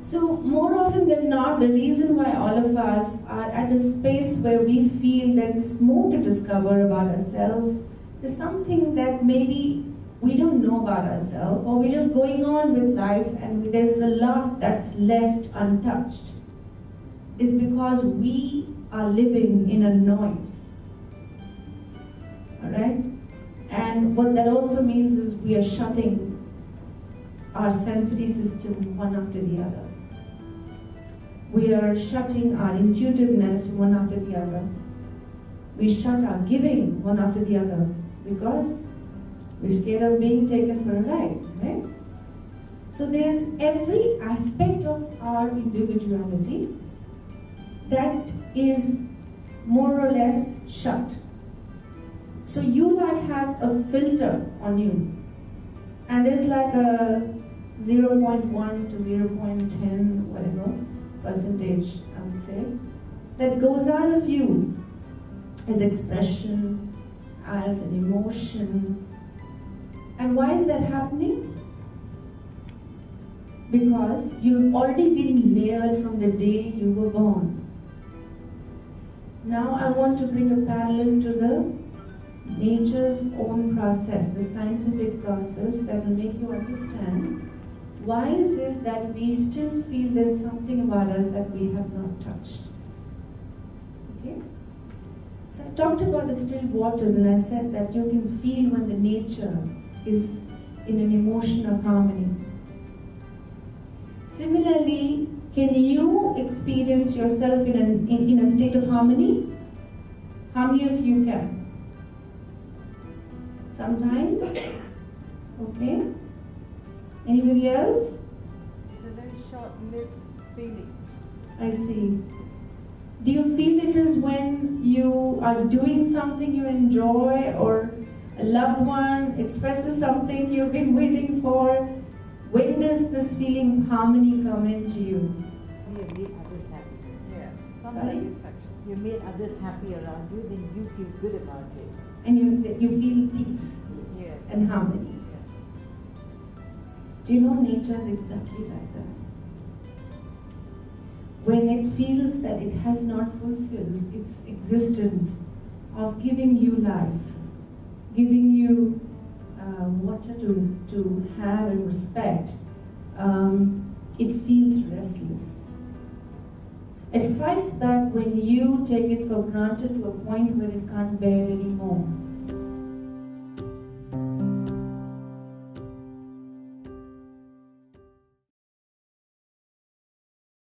So more often than not, the reason why all of us are at a space where we feel there is more to discover about ourselves, is something that maybe we don't know about ourselves, or we're just going on with life and there's a lot that's left untouched, is because we are living in a noise. Alright? And what that also means is we are shutting our sensory system one after the other. We are shutting our intuitiveness one after the other. We shut our giving one after the other because we're scared of being taken for a ride, right? So there's every aspect of our individuality that is more or less shut. So you like have a filter on you, and there's like a 0.1 to 0.10 whatever percentage, I would say, that goes out of you as expression, as an emotion. And why is that happening? Because you've already been layered from the day you were born. Now I want to bring a parallel to the nature's own process, the scientific process that will make you understand why is it that we still feel there's something about us that we have not touched. Okay? So I talked about the still waters, and I said that you can feel when the nature is in an emotion of harmony. Similarly, can you experience yourself in a state of harmony? How many of you can? Sometimes? Okay. Anybody else? It's a very short-lived feeling. I see. Do you feel it is when you are doing something you enjoy, or a loved one expresses something you've been waiting for? When does this feeling of harmony come into you? You have made others happy. Yeah, some Sorry? satisfaction. You made others happy around you, then you feel good about it. And you feel peace Yes. and harmony. Yes. Do you know nature is exactly like that? When it feels that it has not fulfilled its existence of giving you life, giving you water to have and respect, it feels restless. It fights back when you take it for granted to a point where it can't bear anymore.